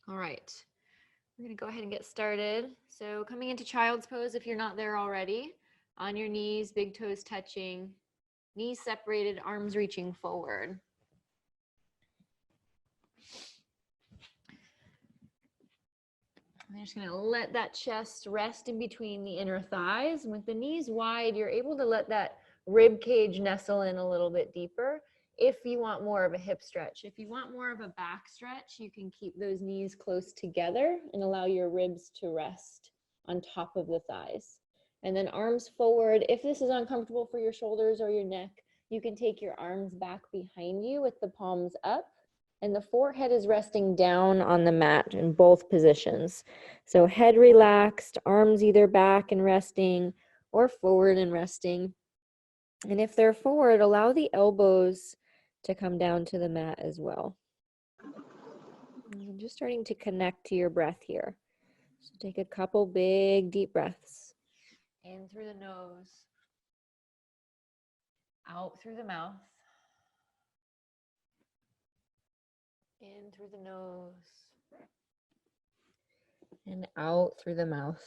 All right, we're gonna go ahead and get started. So coming into child's pose, if you're not there already, on your knees, big toes touching, knees separated, arms reaching forward. I'm just gonna let that chest rest in between the inner thighs. And with the knees wide, you're able to let that rib cage nestle in a little bit deeper if you want more of a hip stretch. If you want more of a back stretch, you can keep those knees close together and allow your ribs to rest on top of the thighs. And then arms forward. If this is uncomfortable for your shoulders or your neck, you can take your arms back behind you with the palms up, and the forehead is resting down on the mat in both positions. So head relaxed, arms either back and resting or forward and resting. And if they're forward, allow the elbows to come down to the mat as well. I'm just starting to connect to your breath here. So take a couple big deep breaths. In through the nose, out through the mouth. In through the nose and out through the mouth.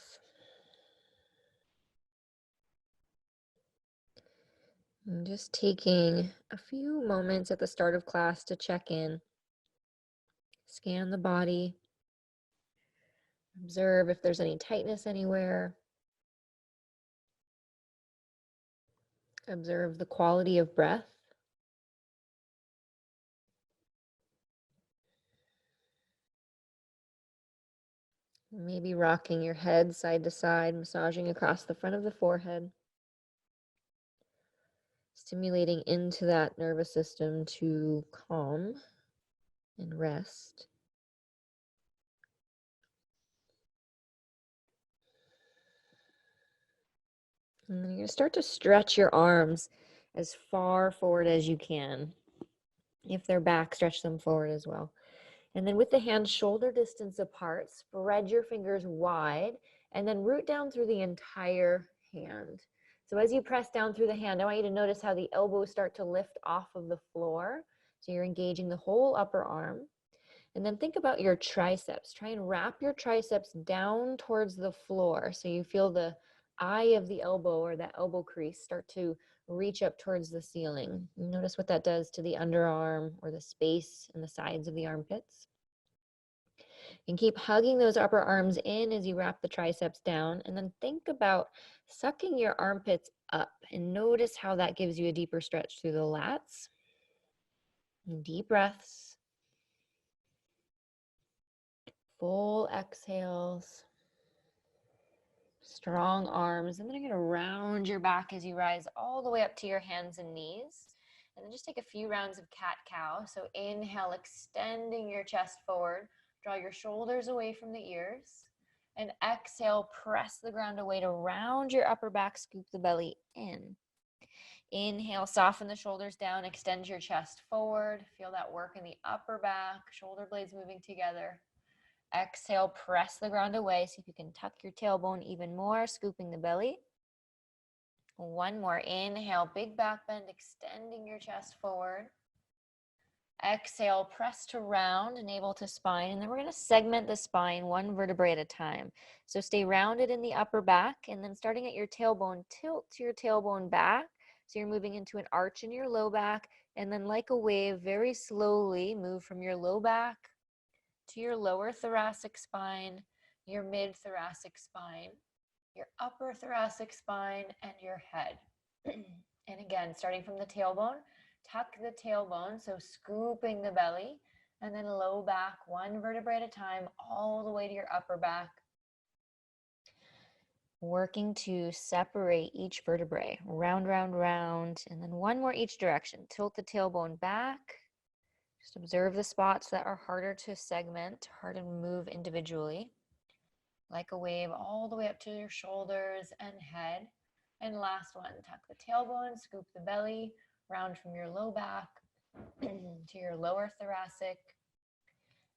I'm just taking a few moments at the start of class to check in, scan the body, observe if there's any tightness anywhere, observe the quality of breath. Maybe rocking your head side to side, massaging across the front of the forehead, stimulating into that nervous system to calm and rest. And then you're going to start to stretch your arms as far forward as you can. If they're back, stretch them forward as well. And then with the hands shoulder distance apart, spread your fingers wide and then root down through the entire hand. So as you press down through the hand, I want you to notice how the elbows start to lift off of the floor. So you're engaging the whole upper arm. And then think about your triceps. Try and wrap your triceps down towards the floor so you feel the eye of the elbow or that elbow crease start to reach up towards the ceiling. Notice what that does to the underarm or the space and the sides of the armpits. And keep hugging those upper arms in as you wrap the triceps down. And then think about sucking your armpits up and notice how that gives you a deeper stretch through the lats. And deep breaths. Full exhales. Strong arms. And then you're going to round your back as you rise all the way up to your hands and knees. And then just take a few rounds of cat-cow. So inhale, extending your chest forward. Draw your shoulders away from the ears. And exhale, press the ground away to round your upper back, scoop the belly in. Inhale, soften the shoulders down, extend your chest forward. Feel that work in the upper back, shoulder blades moving together. Exhale, press the ground away. See if you can tuck your tailbone even more, scooping the belly. One more. Inhale, big back bend, extending your chest forward. Exhale, press to round, navel to spine. And then we're going to segment the spine one vertebrae at a time. So stay rounded in the upper back. And then starting at your tailbone, tilt your tailbone back. So you're moving into an arch in your low back. And then like a wave, very slowly move from your low back to your lower thoracic spine, your mid-thoracic spine, your upper thoracic spine, and your head. And again, starting from the tailbone, tuck the tailbone, so scooping the belly, and then low back, one vertebrae at a time, all the way to your upper back. Working to separate each vertebrae, round, round, round, and then one more each direction. Tilt the tailbone back. Just observe the spots that are harder to segment, harder to move individually. Like a wave all the way up to your shoulders and head. And last one, tuck the tailbone, scoop the belly, round from your low back to your lower thoracic,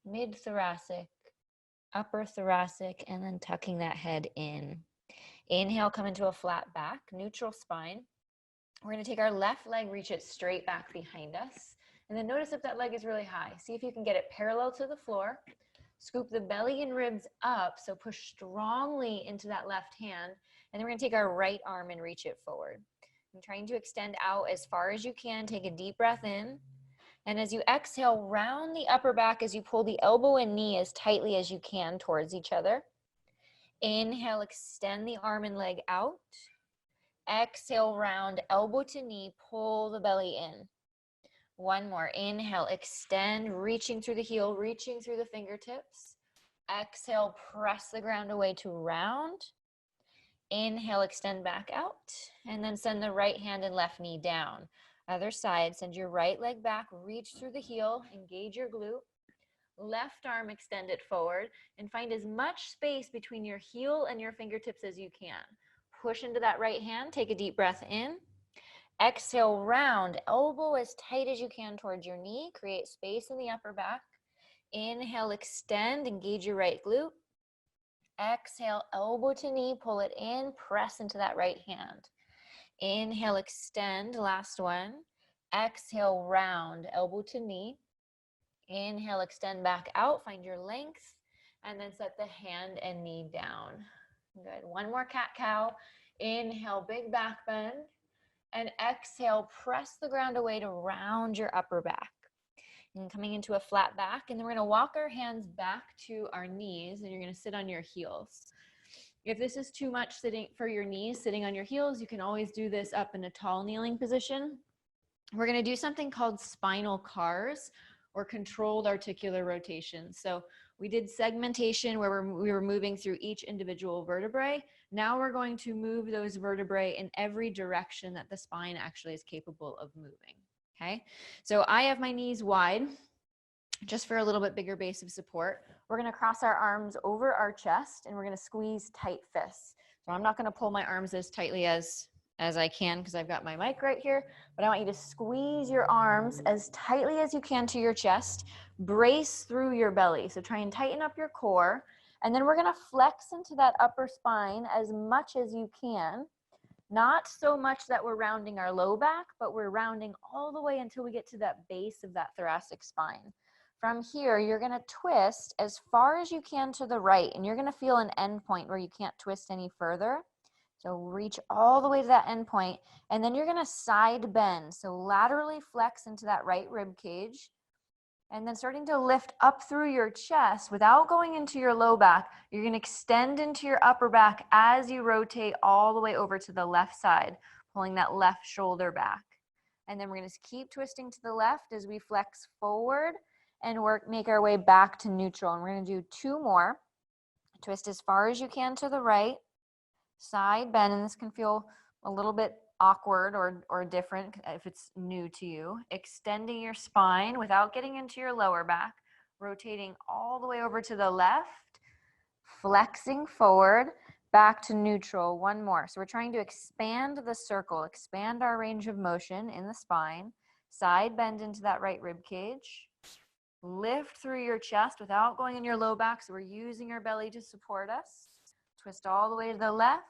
mid-thoracic, upper thoracic, and then tucking that head in. Inhale, come into a flat back, neutral spine. We're going to take our left leg, reach it straight back behind us. And then notice if that leg is really high. See if you can get it parallel to the floor. Scoop the belly and ribs up, so push strongly into that left hand. And then we're gonna take our right arm and reach it forward. I'm trying to extend out as far as you can. Take a deep breath in. And as you exhale, round the upper back as you pull the elbow and knee as tightly as you can towards each other. Inhale, extend the arm and leg out. Exhale, round elbow to knee, pull the belly in. One more. Inhale, extend, reaching through the heel, reaching through the fingertips. Exhale, press the ground away to round. Inhale, extend back out, and then send the right hand and left knee down. Other side, send your right leg back, reach through the heel, engage your glute. Left arm, extend it forward, and find as much space between your heel and your fingertips as you can. Push into that right hand, take a deep breath in. Exhale, round, elbow as tight as you can towards your knee. Create space in the upper back. Inhale, extend, engage your right glute. Exhale, elbow to knee, pull it in, press into that right hand. Inhale, extend, last one. Exhale, round, elbow to knee. Inhale, extend back out, find your length, and then set the hand and knee down. Good. One more cat-cow. Inhale, big back bend. And exhale, press the ground away to round your upper back. And coming into a flat back, and then we're gonna walk our hands back to our knees, and you're gonna sit on your heels. If this is too much sitting for your knees, sitting on your heels, you can always do this up in a tall kneeling position. We're gonna do something called spinal cars, or controlled articular rotation. So we did segmentation where we were moving through each individual vertebrae. Now we're going to move those vertebrae in every direction that the spine actually is capable of moving, okay? So I have my knees wide, just for a little bit bigger base of support. We're gonna cross our arms over our chest and we're gonna squeeze tight fists. So I'm not gonna pull my arms as tightly as I can because I've got my mic right here, but I want you to squeeze your arms as tightly as you can to your chest, brace through your belly. So try and tighten up your core, and then we're gonna flex into that upper spine as much as you can. Not so much that we're rounding our low back, but we're rounding all the way until we get to that base of that thoracic spine. From here, you're gonna twist as far as you can to the right, and you're gonna feel an end point where you can't twist any further. So reach all the way to that end point, and then you're gonna side bend. So laterally flex into that right rib cage, and then starting to lift up through your chest without going into your low back. You're gonna extend into your upper back as you rotate all the way over to the left side, pulling that left shoulder back. And then we're gonna keep twisting to the left as we flex forward and make our way back to neutral. And we're gonna do two more. Twist as far as you can to the right. Side bend, and this can feel a little bit awkward or different if it's new to you. Extending your spine without getting into your lower back, rotating all the way over to the left, flexing forward, back to neutral. One more. So we're trying to expand the circle, expand our range of motion in the spine. Side bend into that right rib cage. Lift through your chest without going in your low back, so we're using our belly to support us. Twist all the way to the left,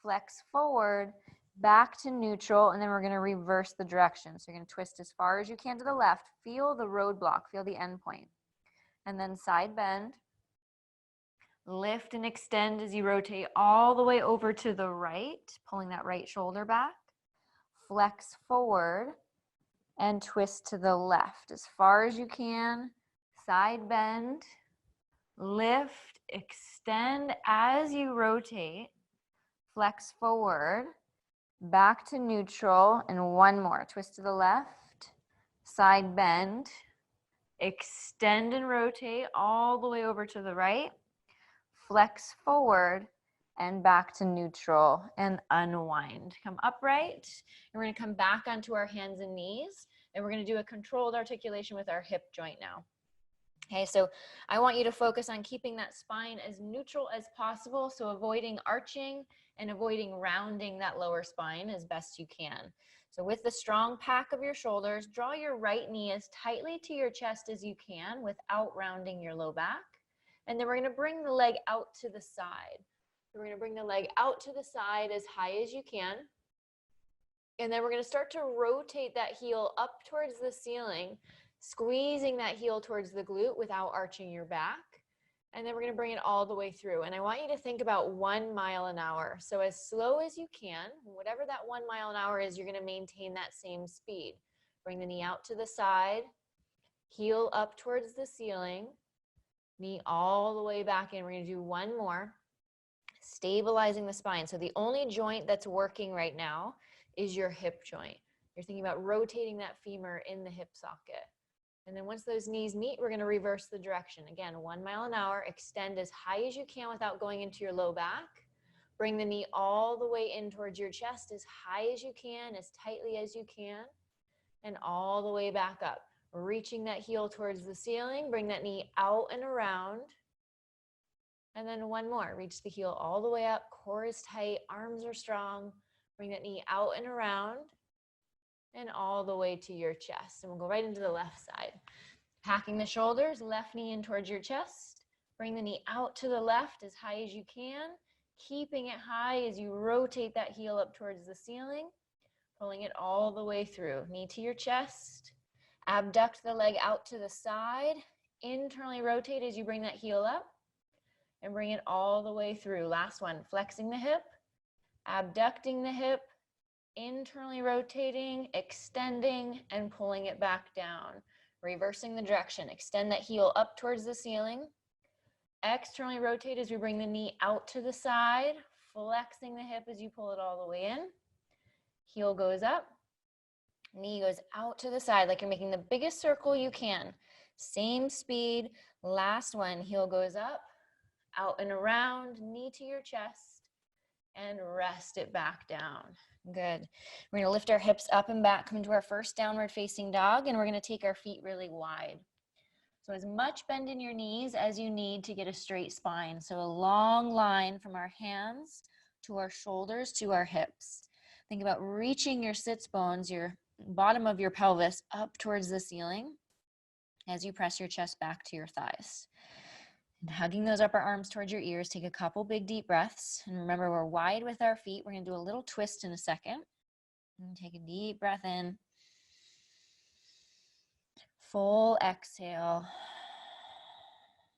flex forward, back to neutral, and then we're gonna reverse the direction. So you're gonna twist as far as you can to the left, feel the roadblock, feel the end point. And then side bend, lift and extend as you rotate all the way over to the right, pulling that right shoulder back, flex forward, and twist to the left as far as you can, side bend, lift, extend as you rotate, flex forward, back to neutral, and one more. Twist to the left, side bend, extend and rotate all the way over to the right, flex forward, and back to neutral, and unwind. Come upright, and we're gonna come back onto our hands and knees, and we're gonna do a controlled articulation with our hip joint now. Okay, so I want you to focus on keeping that spine as neutral as possible, so avoiding arching and avoiding rounding that lower spine as best you can. So with the strong pack of your shoulders, draw your right knee as tightly to your chest as you can without rounding your low back. And then we're gonna bring the leg out to the side. So we're gonna bring the leg out to the side as high as you can. And then we're gonna start to rotate that heel up towards the ceiling, squeezing that heel towards the glute without arching your back. And then we're going to bring it all the way through. And I want you to think about 1 mile an hour. So as slow as you can, whatever that 1 mile an hour is, you're going to maintain that same speed. Bring the knee out to the side, heel up towards the ceiling, knee all the way back in. We're going to do one more, stabilizing the spine. So the only joint that's working right now is your hip joint. You're thinking about rotating that femur in the hip socket. And then once those knees meet, we're going to reverse the direction. Again, 1 mile an hour, extend as high as you can without going into your low back. Bring the knee all the way in towards your chest as high as you can, as tightly as you can, and all the way back up. Reaching that heel towards the ceiling, bring that knee out and around. And then one more, reach the heel all the way up, core is tight, arms are strong. Bring that knee out and around, and all the way to your chest. And we'll go right into the left side. Packing the shoulders, left knee in towards your chest. Bring the knee out to the left as high as you can, keeping it high as you rotate that heel up towards the ceiling, pulling it all the way through. Knee to your chest, abduct the leg out to the side, internally rotate as you bring that heel up, and bring it all the way through. Last one, flexing the hip, abducting the hip, internally rotating, extending, and pulling it back down. Reversing the direction. Extend that heel up towards the ceiling. Externally rotate as we bring the knee out to the side, flexing the hip as you pull it all the way in. Heel goes up, knee goes out to the side like you're making the biggest circle you can. Same speed. Last one, heel goes up, out and around, knee to your chest, and rest it back down. Good. We're going to lift our hips up and back, come into our first downward facing dog, and we're going to take our feet really wide. So as much bend in your knees as you need to get a straight spine. So a long line from our hands to our shoulders to our hips. Think about reaching your sits bones, your bottom of your pelvis up towards the ceiling as you press your chest back to your thighs. And hugging those upper arms towards your ears, take a couple big deep breaths. And remember, we're wide with our feet. We're going to do a little twist in a second. And take a deep breath in. Full exhale.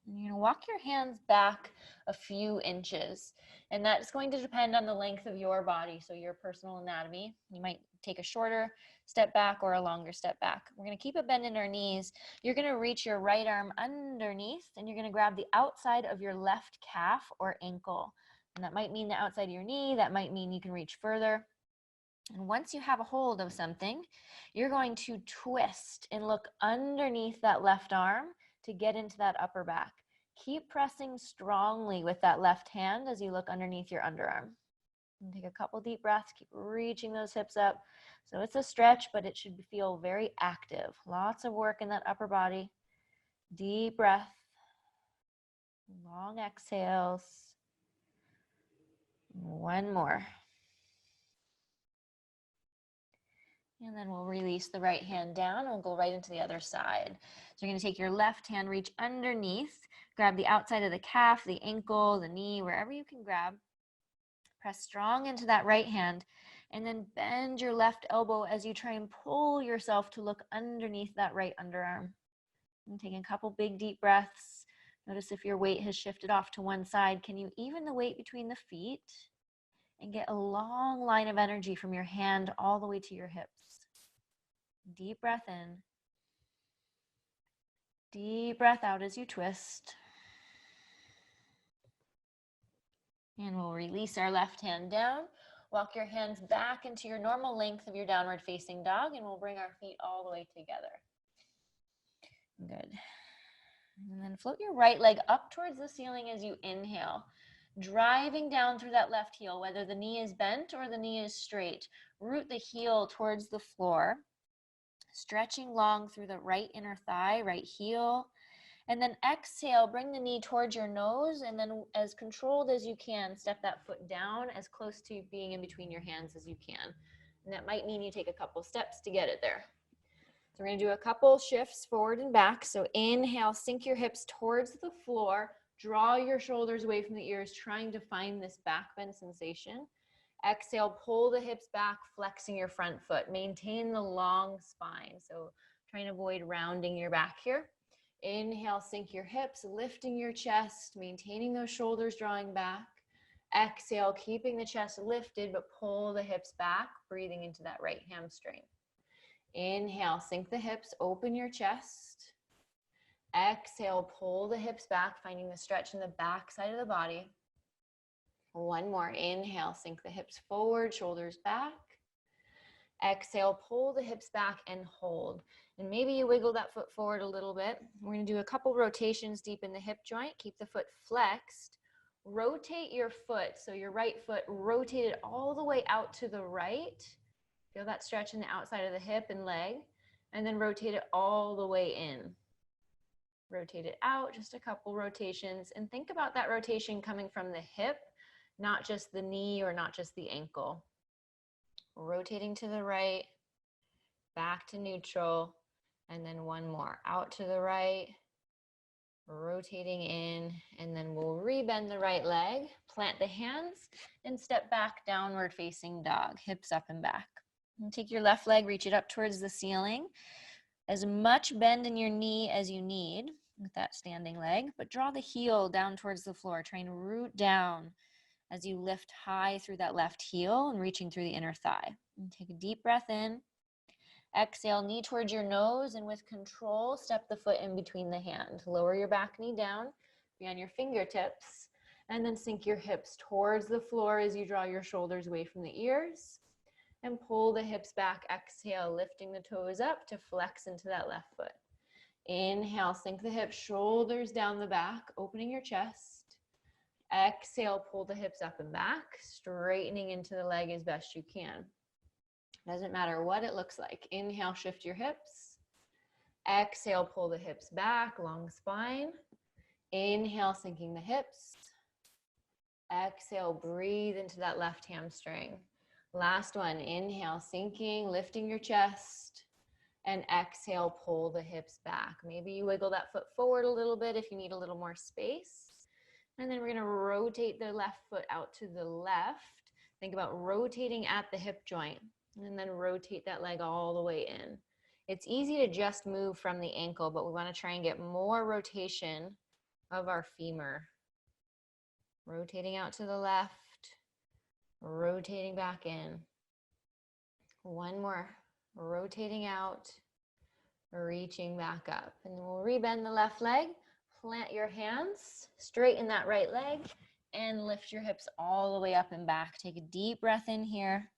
And you're going to walk your hands back a few inches. And that's going to depend on the length of your body, so your personal anatomy. You might take a shorter step back or a longer step back. We're going to keep a bend in our knees. You're going to reach your right arm underneath, and you're going to grab the outside of your left calf or ankle. And that might mean the outside of your knee. That might mean you can reach further. And once you have a hold of something, you're going to twist and look underneath that left arm to get into that upper back. Keep pressing strongly with that left hand as you look underneath your underarm. And take a couple deep breaths, keep reaching those hips up. So it's a stretch, but it should feel very active. Lots of work in that upper body. Deep breath, long exhales. One more. And then we'll release the right hand down and we'll go right into the other side. So you're going to take your left hand, reach underneath, grab the outside of the calf, the ankle, the knee, wherever you can grab. Press strong into that right hand and then bend your left elbow as you try and pull yourself to look underneath that right underarm. And taking a couple big deep breaths. Notice if your weight has shifted off to one side. Can you even the weight between the feet and get a long line of energy from your hand all the way to your hips? Deep breath in. Deep breath out as you twist. And we'll release our left hand down. Walk your hands back into your normal length of your downward facing dog, and we'll bring our feet all the way together. Good. And then float your right leg up towards the ceiling as you inhale, driving down through that left heel, whether the knee is bent or the knee is straight. Root the heel towards the floor, stretching long through the right inner thigh, right heel. And then exhale, bring the knee towards your nose, and then as controlled as you can, step that foot down as close to being in between your hands as you can. And that might mean you take a couple steps to get it there. So we're going to do a couple shifts forward and back. So inhale, sink your hips towards the floor, draw your shoulders away from the ears, trying to find this back bend sensation. Exhale, pull the hips back, flexing your front foot. Maintain the long spine. So Trying to avoid rounding your back here. Inhale, sink your hips, lifting your chest, maintaining those shoulders drawing back. Exhale, keeping the chest lifted, but pull the hips back, breathing into that right hamstring. Inhale, sink the hips, open your chest. Exhale, pull the hips back, finding the stretch in the back side of the body. One more. Inhale, sink the hips forward, shoulders back. Exhale, pull the hips back and hold. And maybe you wiggle that foot forward a little bit. We're going to do a couple rotations deep in the hip joint. Keep the foot flexed. Rotate your foot. So your right foot rotated all the way out to the right. Feel that stretch in the outside of the hip and leg. And then rotate it all the way in. Rotate it out, just a couple rotations. And think about that rotation coming from the hip, not just the knee or not just the ankle. Rotating to the right, back to neutral, and then one more. Out to the right, rotating in, and then we'll rebend the right leg, plant the hands, and step back, downward facing dog, hips up and back. And take your left leg, reach it up towards the ceiling. As much bend in your knee as you need with that standing leg, but draw the heel down towards the floor. Try and root down as you lift high through that left heel and reaching through the inner thigh. And take a deep breath in. Exhale, knee towards your nose, and with control, step the foot in between the hand. Lower your back knee down, be on your fingertips, and then sink your hips towards the floor as you draw your shoulders away from the ears. And pull the hips back. Exhale, lifting the toes up to flex into that left foot. Inhale, sink the hips, shoulders down the back, opening your chest. Exhale, pull the hips up and back, straightening into the leg as best you can. Doesn't matter what it looks like. Inhale, shift your hips. Exhale, pull the hips back, long spine. Inhale, sinking the hips. Exhale, breathe into that left hamstring. Last one. Inhale, sinking, lifting your chest. And exhale, pull the hips back. Maybe you wiggle that foot forward a little bit if you need a little more space. And then we're going to rotate the left foot out to the left. Think about rotating at the hip joint. And then rotate that leg all the way in. It's easy to just move from the ankle, but we want to try and get more rotation of our femur. Rotating out to the left, rotating back in. One more. Rotating out, reaching back up. And we'll rebend the left leg, plant your hands, straighten that right leg, and lift your hips all the way up and back. Take a deep breath in here.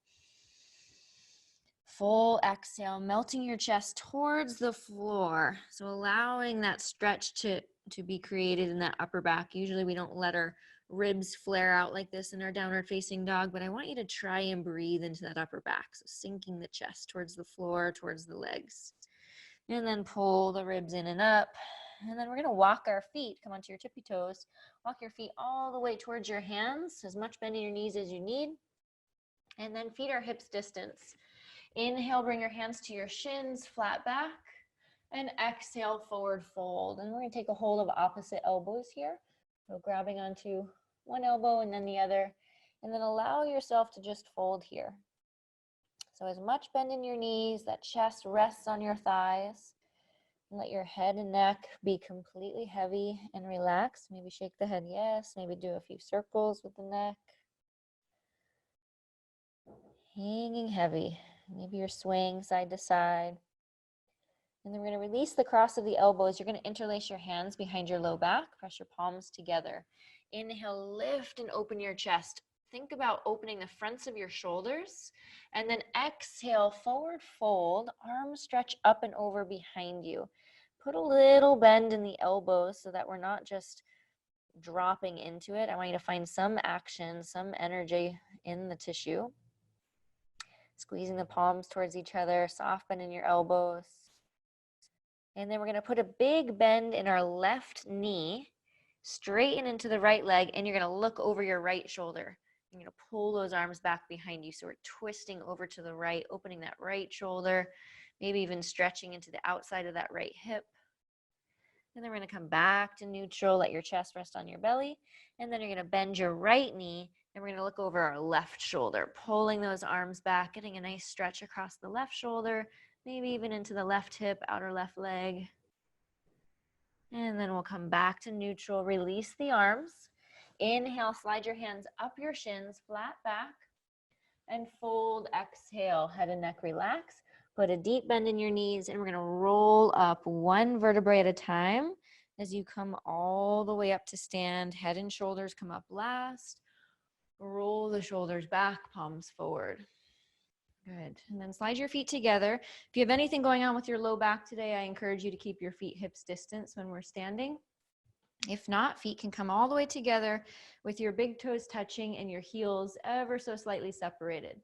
Full exhale, melting your chest towards the floor. So allowing that stretch to be created in that upper back. Usually we don't let our ribs flare out like this in our downward facing dog, but I want you to try and breathe into that upper back. So sinking the chest towards the floor, towards the legs. And then pull the ribs in and up. And then we're going to walk our feet, come onto your tippy toes. Walk your feet all the way towards your hands, as much bend in your knees as you need. And then feet are hips distance. Inhale, bring your hands to your shins, flat back. And exhale, forward fold. And we're going to take a hold of opposite elbows here. So grabbing onto one elbow and then the other. And then allow yourself to just fold here. So as much bend in your knees, that chest rests on your thighs. And let your head and neck be completely heavy and relaxed. Maybe shake the head yes. Maybe do a few circles with the neck. Hanging heavy. Maybe you're swaying side to side. And then we're going to release the cross of the elbows. You're going to interlace your hands behind your low back. Press your palms together. Inhale, lift and open your chest. Think about opening the fronts of your shoulders. And then exhale, forward fold. Arms stretch up and over behind you. Put a little bend in the elbows so that we're not just dropping into it. I want you to find some action, some energy in the tissue. Squeezing the palms towards each other, soft bend in your elbows. And then we're going to put a big bend in our left knee, straighten into the right leg, and you're going to look over your right shoulder. You're going to pull those arms back behind you. So we're twisting over to the right, opening that right shoulder, maybe even stretching into the outside of that right hip. And then we're going to come back to neutral, let your chest rest on your belly. And then you're going to bend your right knee, and we're going to look over our left shoulder, pulling those arms back, getting a nice stretch across the left shoulder, maybe even into the left hip, outer left leg. And then we'll come back to neutral. Release the arms. Inhale, slide your hands up your shins, flat back, and fold. Exhale, head and neck relax. Put a deep bend in your knees, and we're gonna roll up one vertebrae at a time as you come all the way up to stand. Head and shoulders come up last. Roll the shoulders back, palms forward. Good. And then slide your feet together. If you have anything going on with your low back today, I encourage you to keep your feet hips distance when we're standing. If not, feet can come all the way together with your big toes touching and your heels ever so slightly separated.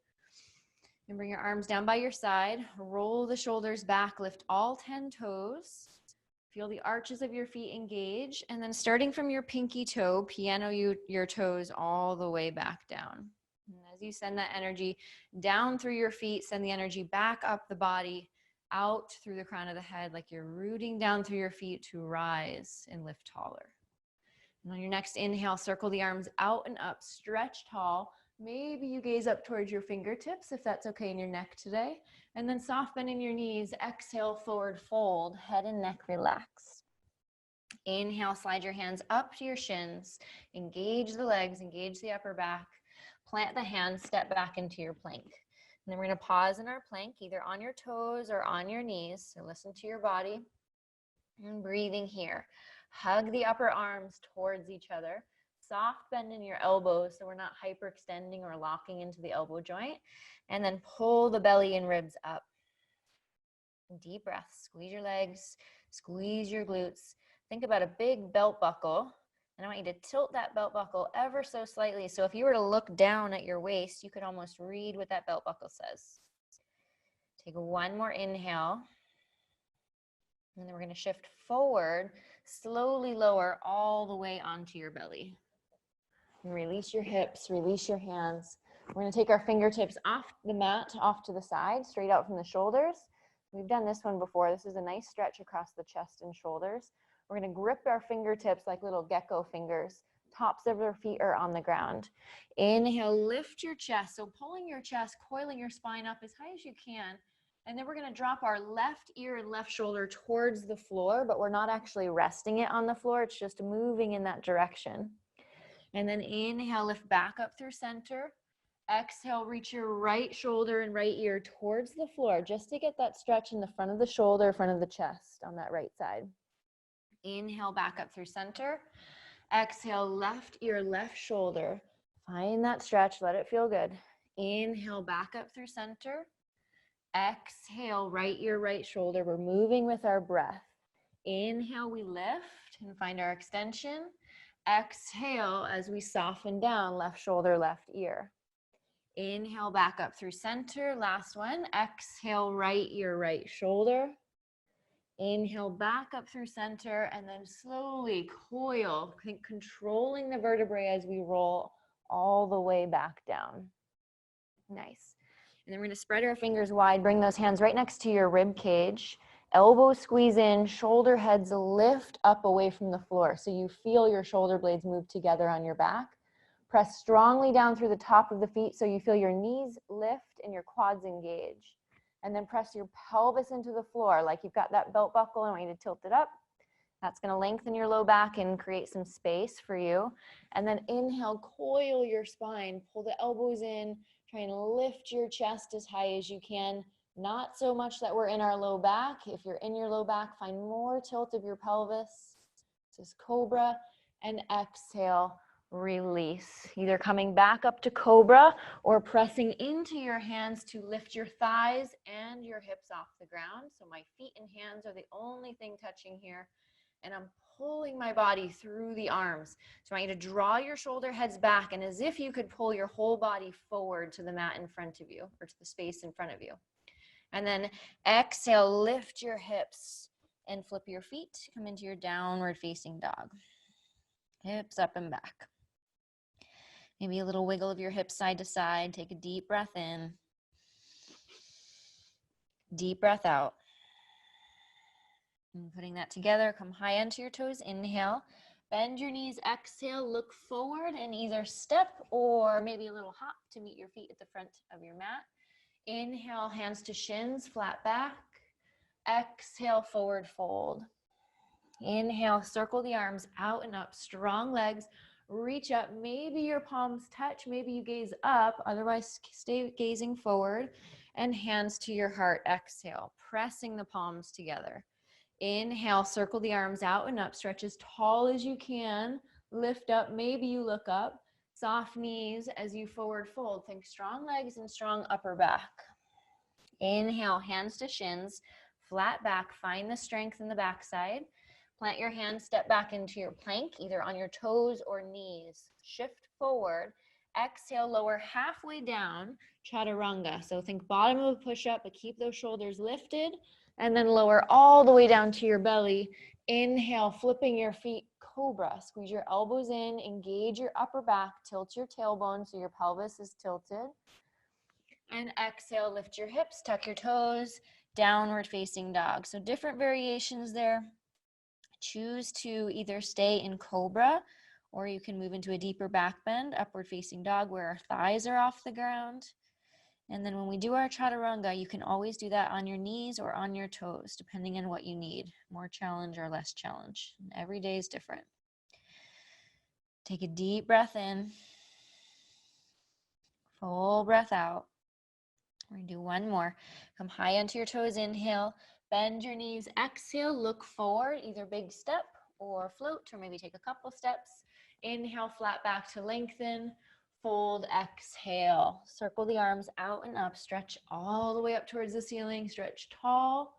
And bring your arms down by your side. Roll the shoulders back. Lift all 10 toes. Feel the arches of your feet engage. And then starting from your pinky toe, piano your toes all the way back down. And as you send that energy down through your feet, send the energy back up the body, out through the crown of the head, like you're rooting down through your feet to rise and lift taller. And on your next inhale, circle the arms out and up, stretch tall. Maybe you gaze up towards your fingertips if that's okay in your neck today. And then soft bend in your knees. Exhale, forward fold, head and neck relax. Inhale, slide your hands up to your shins. Engage the legs, engage the upper back. Plant the hands, step back into your plank. And then we're going to pause in our plank, either on your toes or on your knees. So listen to your body and breathing here. Hug the upper arms towards each other. Soft bend in your elbows so we're not hyperextending or locking into the elbow joint. And then pull the belly and ribs up. Deep breath. Squeeze your legs, squeeze your glutes. Think about a big belt buckle. And I want you to tilt that belt buckle ever so slightly. So if you were to look down at your waist, you could almost read what that belt buckle says. Take one more inhale. And then we're going to shift forward, slowly lower all the way onto your belly. And release your hips, release your hands. We're going to take our fingertips off the mat, off to the side, straight out from the shoulders. We've done this one before. This is a nice stretch across the chest and shoulders. We're going to grip our fingertips like little gecko fingers. Tops of our feet are on the ground. Inhale, lift your chest. So pulling your chest, coiling your spine up as high as you can. And then we're going to drop our left ear and left shoulder towards the floor, but we're not actually resting it on the floor. It's just moving in that direction. And then inhale, lift back up through center. Exhale, reach your right shoulder and right ear towards the floor just to get that stretch in the front of the shoulder, front of the chest on that right side. Inhale, back up through center. Exhale, left ear, left shoulder. Find that stretch. Let it feel good. Inhale, back up through center. Exhale, right ear, right shoulder. We're moving with our breath. Inhale, we lift and find our extension. Exhale as we soften down, left shoulder, left ear. Inhale, back up through center. Last one. Exhale, right ear, right shoulder. Inhale, back up through center, and then slowly coil, controlling the vertebrae as we roll all the way back down. Nice. And then we're going to spread our fingers wide, bring those hands right next to your rib cage. Elbows squeeze in, shoulder heads lift up away from the floor. So you feel your shoulder blades move together on your back. Press strongly down through the top of the feet so you feel your knees lift and your quads engage. And then press your pelvis into the floor like you've got that belt buckle. I want you to tilt it up. That's going to lengthen your low back and create some space for you. And then inhale, coil your spine, pull the elbows in, try and lift your chest as high as you can. Not so much that we're in our low back. If you're in your low back, find more tilt of your pelvis. This is cobra. And exhale, release. Either coming back up to cobra or pressing into your hands to lift your thighs and your hips off the ground. So my feet and hands are the only thing touching here. And I'm pulling my body through the arms. So I want you to draw your shoulder heads back, and as if you could pull your whole body forward to the mat in front of you, or to the space in front of you. And then exhale, lift your hips and flip your feet. Come into your downward facing dog. Hips up and back. Maybe a little wiggle of your hips side to side. Take a deep breath in. Deep breath out. And putting that together, come high onto your toes. Inhale, bend your knees. Exhale, look forward and either step or maybe a little hop to meet your feet at the front of your mat. Inhale, hands to shins, flat back. Exhale, forward fold. Inhale, circle the arms out and up, strong legs. Reach up, maybe your palms touch, maybe you gaze up, otherwise stay gazing forward, and hands to your heart. Exhale, pressing the palms together. Inhale, circle the arms out and up, stretch as tall as you can, lift up, maybe you look up, soft knees as you forward fold. Think strong legs and strong upper back. Inhale, hands to shins, flat back, find the strength in the backside. Plant your hands, step back into your plank, either on your toes or knees. Shift forward. Exhale, lower halfway down, chaturanga. So think bottom of a push-up, but keep those shoulders lifted. And then lower all the way down to your belly. Inhale, flipping your feet, cobra. Squeeze your elbows in, engage your upper back, tilt your tailbone so your pelvis is tilted. And exhale, lift your hips, tuck your toes, downward facing dog. So different variations there. Choose to either stay in cobra, or you can move into a deeper back bend, upward facing dog, where our thighs are off the ground. And then when we do our chaturanga, you can always do that on your knees or on your toes, depending on what you need, more challenge or less challenge. Every day is different. Take a deep breath in, full breath out. We're gonna do one more. Come high onto your toes, inhale, bend your knees, exhale, look forward, either big step or float, or maybe take a couple steps. Inhale, flat back to lengthen, fold, exhale. Circle the arms out and up, stretch all the way up towards the ceiling, stretch tall,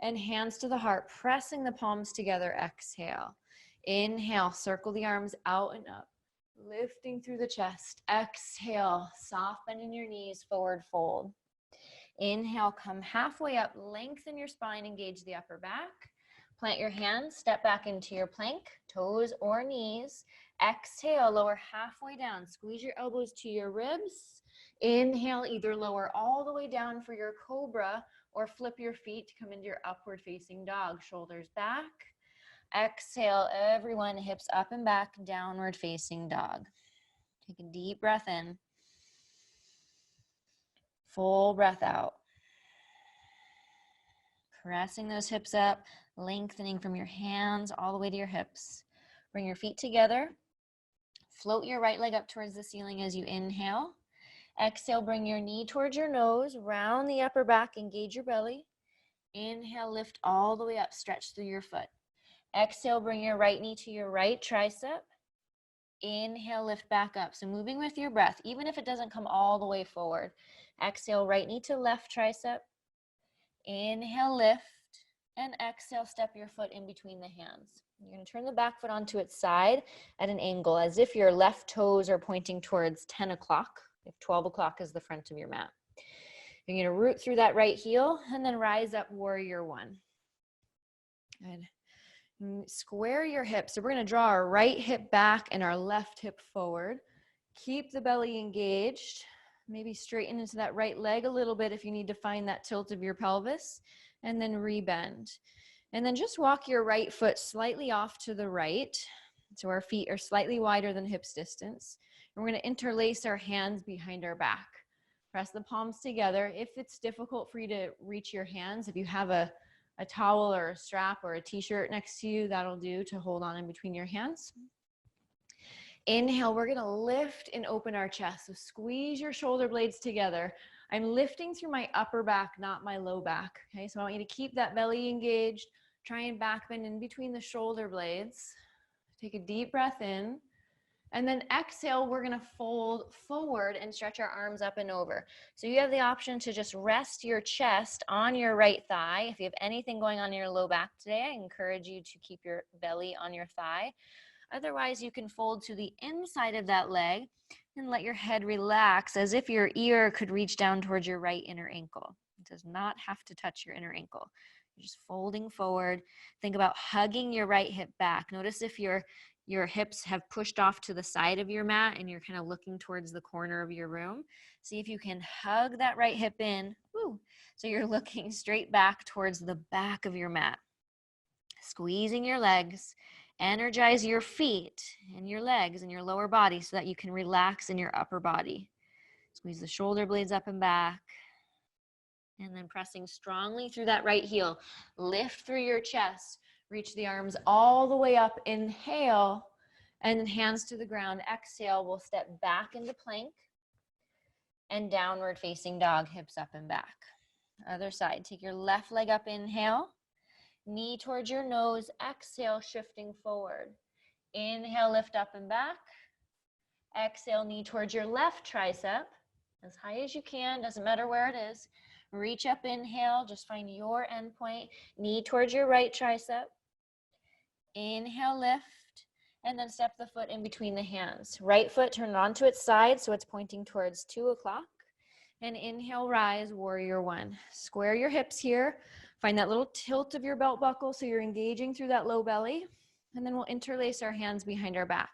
and hands to the heart, pressing the palms together, exhale. Inhale, circle the arms out and up, lifting through the chest, exhale, soft bend in your knees, forward fold. Inhale, come halfway up, lengthen your spine, engage the upper back. Plant your hands, step back into your plank, toes or knees. Exhale, lower halfway down, squeeze your elbows to your ribs. Inhale, either lower all the way down for your cobra or flip your feet to come into your upward facing dog, shoulders back. Exhale, everyone, hips up and back, downward facing dog. Take a deep breath in. Full breath out. Pressing those hips up, lengthening from your hands all the way to your hips. Bring your feet together. Float your right leg up towards the ceiling as you inhale. Exhale, bring your knee towards your nose, round the upper back, engage your belly. Inhale, lift all the way up, stretch through your foot. Exhale, bring your right knee to your right tricep. Inhale, lift back up. So moving with your breath, even if it doesn't come all the way forward. Exhale, right knee to left tricep. Inhale, lift, and exhale, step your foot in between the hands. You're going to turn the back foot onto its side at an angle, as if your left toes are pointing towards 10 o'clock, if 12 o'clock is the front of your mat. You're going to root through that right heel, and then rise up, warrior one. Good. Square your hips. So we're going to draw our right hip back and our left hip forward. Keep the belly engaged. Maybe straighten into that right leg a little bit if you need to find that tilt of your pelvis, and then rebend. And then just walk your right foot slightly off to the right, so our feet are slightly wider than hips distance. And we're going to interlace our hands behind our back. Press the palms together. If it's difficult for you to reach your hands, if you have a towel or a strap or a t-shirt next to you, that'll do to hold on in between your hands. Inhale, we're gonna lift and open our chest. So squeeze your shoulder blades together. I'm lifting through my upper back, not my low back. Okay, so I want you to keep that belly engaged. Try and back bend in between the shoulder blades. Take a deep breath in. And then exhale, we're gonna fold forward and stretch our arms up and over. So you have the option to just rest your chest on your right thigh. If you have anything going on in your low back today, I encourage you to keep your belly on your thigh. Otherwise, you can fold to the inside of that leg and let your head relax as if your ear could reach down towards your right inner ankle. It does not have to touch your inner ankle. You're just folding forward. Think about hugging your right hip back. Notice if your hips have pushed off to the side of your mat and you're kind of looking towards the corner of your room. See if you can hug that right hip in. Woo. So you're looking straight back towards the back of your mat. Squeezing your legs. Energize your feet and your legs and your lower body so that you can relax in your upper body. Squeeze the shoulder blades up and back. And then pressing strongly through that right heel. Lift through your chest. Reach the arms all the way up. Inhale. And then hands to the ground. Exhale. We'll step back into plank. And downward facing dog, hips up and back. Other side. Take your left leg up. Inhale. Knee towards your nose. Exhale, shifting forward. Inhale, lift up and back. Exhale, knee towards your left tricep. As high as you can, doesn't matter where it is. Reach up, inhale, just find your end point. Knee towards your right tricep. Inhale, lift, and then step the foot in between the hands. Right foot, turn it onto its side so it's pointing towards 2 o'clock. And inhale, rise, warrior one. Square your hips here. Find that little tilt of your belt buckle so you're engaging through that low belly. And then we'll interlace our hands behind our back.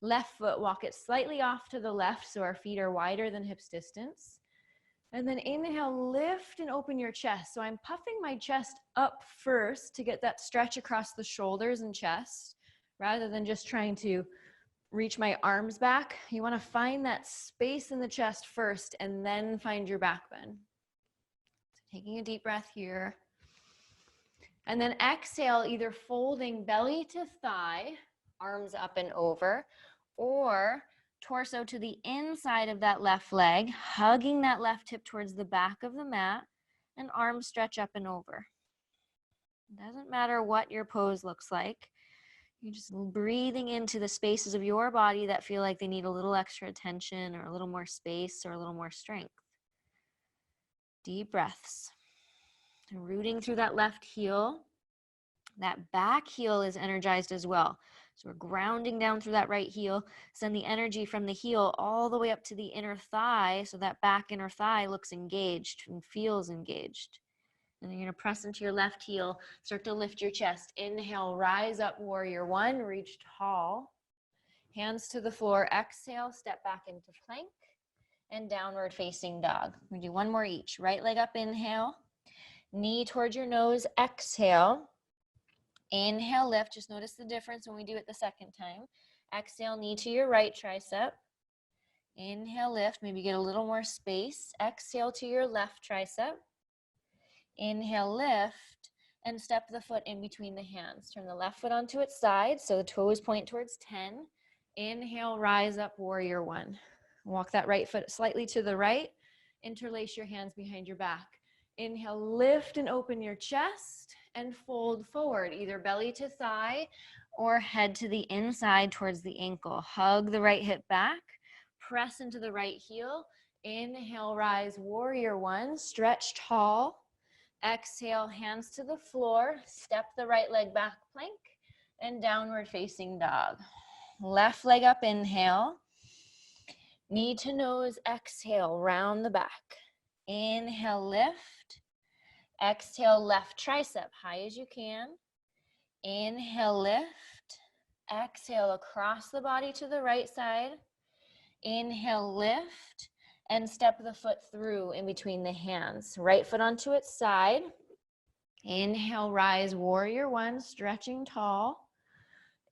Left foot, walk it slightly off to the left so our feet are wider than hips distance. And then inhale, lift and open your chest. So I'm puffing my chest up first to get that stretch across the shoulders and chest, rather than just trying to reach my arms back. You want to find that space in the chest first and then find your back bend. So taking a deep breath here. And then exhale, either folding belly to thigh, arms up and over, or torso to the inside of that left leg, hugging that left hip towards the back of the mat, and arms stretch up and over. It doesn't matter what your pose looks like. You're just breathing into the spaces of your body that feel like they need a little extra attention or a little more space or a little more strength. Deep breaths. And rooting through that left heel. That back heel is energized as well. So we're grounding down through that right heel. Send the energy from the heel all the way up to the inner thigh so that back inner thigh looks engaged and feels engaged. And then you're going to press into your left heel. Start to lift your chest. Inhale, rise up, warrior one. Reach tall. Hands to the floor. Exhale, step back into plank and downward facing dog. We're going to do one more each. Right leg up, inhale. Knee towards your nose, exhale. Inhale, lift. Just notice the difference when we do it the second time. Exhale, knee to your right tricep. Inhale, lift. Maybe get a little more space. Exhale to your left tricep. Inhale, lift, and step the foot in between the hands. Turn the left foot onto its side so the toes point towards 10. Inhale, rise up, warrior one. Walk that right foot slightly to the right. Interlace your hands behind your back. Inhale, lift and open your chest and fold forward, either belly to thigh or head to the inside towards the ankle. Hug the right hip back, press into the right heel. Inhale, rise, warrior one, stretch tall. Exhale, hands to the floor, step the right leg back, plank, and downward facing dog. Left leg up, inhale. Knee to nose, exhale, round the back. Inhale, lift. Exhale, left tricep, high as you can. Inhale, lift. Exhale, across the body to the right side. Inhale, lift. And step the foot through in between the hands. Right foot onto its side. Inhale, rise, warrior one, stretching tall.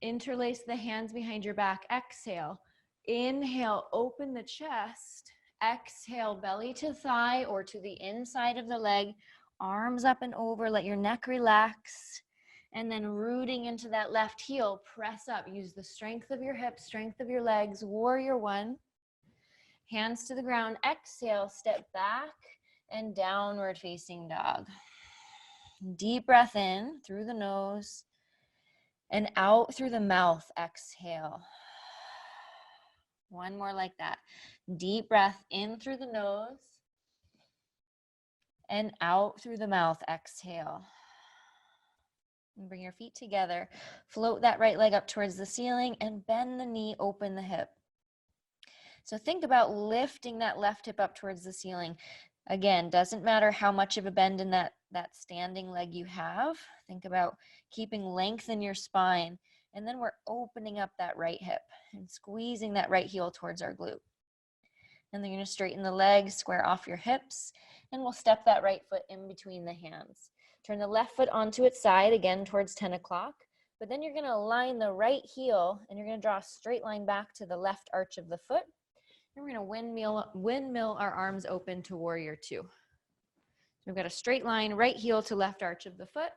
Interlace the hands behind your back. Exhale. Inhale, open the chest. Exhale, belly to thigh or to the inside of the leg. Arms up and over, let your neck relax. And then rooting into that left heel, press up. Use the strength of your hips, strength of your legs. Warrior one. Hands to the ground. Exhale, step back and downward facing dog. Deep breath in through the nose and out through the mouth. Exhale. One more like that. Deep breath in through the nose and out through the mouth. Exhale. And bring your feet together. Float that right leg up towards the ceiling and bend the knee, open the hip. So think about lifting that left hip up towards the ceiling. Again, doesn't matter how much of a bend in that standing leg you have. Think about keeping length in your spine. And then we're opening up that right hip and squeezing that right heel towards our glute. And then you're going to straighten the legs, square off your hips, and we'll step that right foot in between the hands. Turn the left foot onto its side, again towards 10 o'clock. But then you're going to align the right heel, and you're going to draw a straight line back to the left arch of the foot. And we're going to windmill our arms open to warrior two. So We've got a straight line, right heel to left arch of the foot,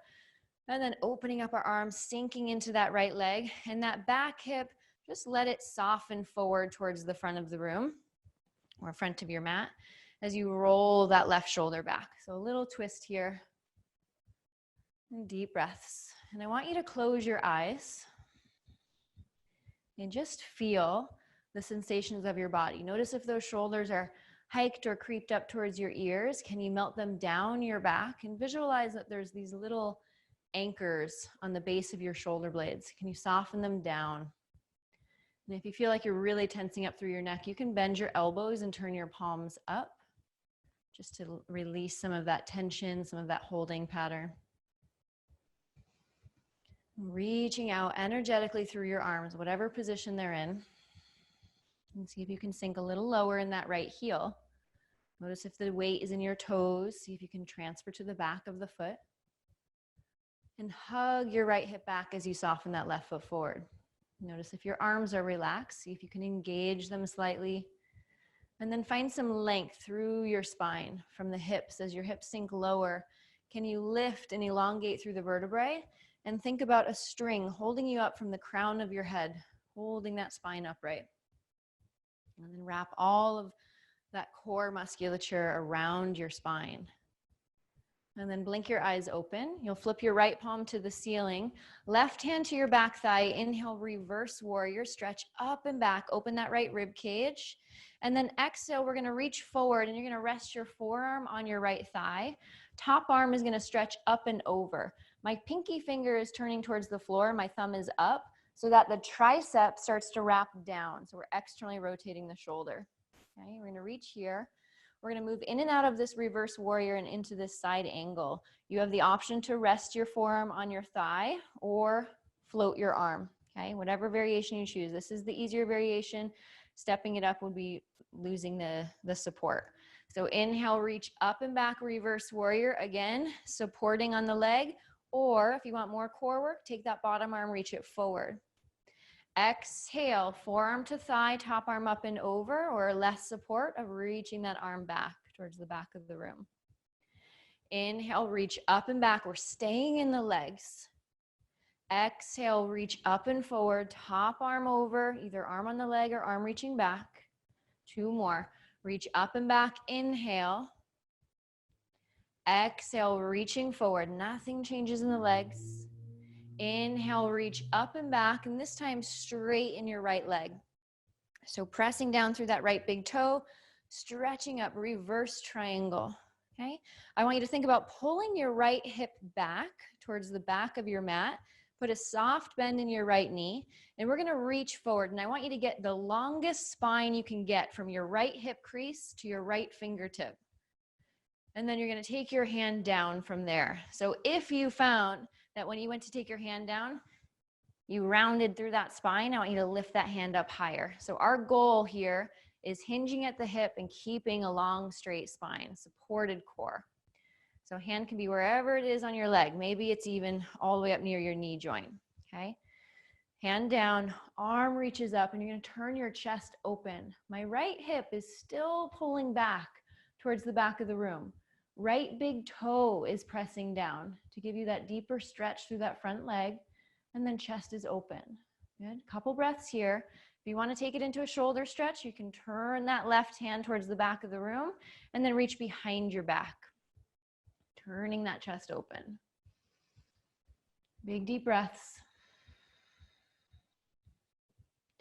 and then opening up our arms, sinking into that right leg, and that back hip, just let it soften forward towards the front of the room or front of your mat as you roll that left shoulder back. So a little twist here, and deep breaths. And I want you to close your eyes and just feel the sensations of your body. Notice if those shoulders are hiked or creeped up towards your ears. Can you melt them down your back? And visualize that there's these little anchors on the base of your shoulder blades. Can you soften them down? And if you feel like you're really tensing up through your neck, you can bend your elbows and turn your palms up just to release some of that tension, some of that holding pattern. Reaching out energetically through your arms, whatever position they're in. And see if you can sink a little lower in that right heel. Notice if the weight is in your toes. See if you can transfer to the back of the foot. And hug your right hip back as you soften that left foot forward. Notice if your arms are relaxed. See if you can engage them slightly. And then find some length through your spine from the hips. As your hips sink lower, can you lift and elongate through the vertebrae? And think about a string holding you up from the crown of your head, holding that spine upright. And then wrap all of that core musculature around your spine. And then blink your eyes open. You'll flip your right palm to the ceiling, left hand to your back thigh. Inhale, reverse warrior, stretch up and back, open that right rib cage. And then exhale, we're gonna reach forward and you're gonna rest your forearm on your right thigh. Top arm is gonna stretch up and over. My pinky finger is turning towards the floor, my thumb is up, so that the tricep starts to wrap down. So we're externally rotating the shoulder. Okay, we're gonna reach here. We're gonna move in and out of this reverse warrior and into this side angle. You have the option to rest your forearm on your thigh or float your arm, okay? Whatever variation you choose. This is the easier variation. Stepping it up would be losing the support. So inhale, reach up and back, reverse warrior. Again, supporting on the leg. Or if you want more core work, take that bottom arm, reach it forward. Exhale, forearm to thigh, top arm up and over, or less support of reaching that arm back towards the back of the room. Inhale, reach up and back. We're staying in the legs. Exhale, reach up and forward, top arm over, either arm on the leg or arm reaching back. 2 more. Reach up and back, inhale. Exhale, reaching forward. Nothing changes in the legs. Inhale, reach up and back, and this time straight in your right leg. So pressing down through that right big toe, stretching up, reverse triangle, okay? I want you to think about pulling your right hip back towards the back of your mat. Put a soft bend in your right knee, and we're gonna reach forward, and I want you to get the longest spine you can get from your right hip crease to your right fingertip. And then you're gonna take your hand down from there. So if you found that when you went to take your hand down, you rounded through that spine, I want you to lift that hand up higher. So our goal here is hinging at the hip and keeping a long, straight spine, supported core. So hand can be wherever it is on your leg. Maybe it's even all the way up near your knee joint, okay? Hand down, arm reaches up, and you're gonna turn your chest open. My right hip is still pulling back towards the back of the room. Right big toe is pressing down to give you that deeper stretch through that front leg, and then chest is open. Good, couple breaths here. If you want to take it into a shoulder stretch, you can turn that left hand towards the back of the room and then reach behind your back, turning that chest open. Big deep breaths.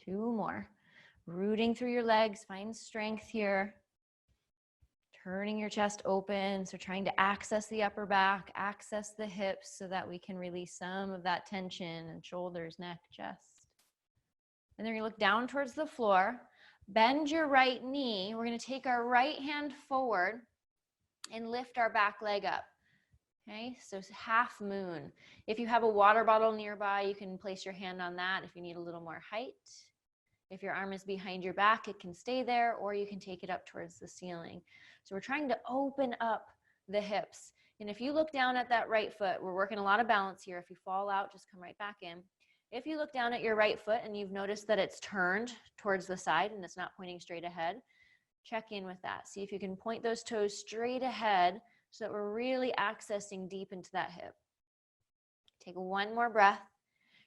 2 more. Rooting through your legs, find strength here. Turning your chest open, so trying to access the upper back, access the hips so that we can release some of that tension in shoulders, neck, chest. And then you're gonna look down towards the floor, bend your right knee. We're gonna take our right hand forward and lift our back leg up. Okay, so half moon. If you have a water bottle nearby, you can place your hand on that if you need a little more height. If your arm is behind your back, it can stay there, or you can take it up towards the ceiling. So we're trying to open up the hips. And if you look down at that right foot, we're working a lot of balance here. If you fall out, just come right back in. If you look down at your right foot and you've noticed that it's turned towards the side and it's not pointing straight ahead, check in with that. See if you can point those toes straight ahead so that we're really accessing deep into that hip. Take one more breath.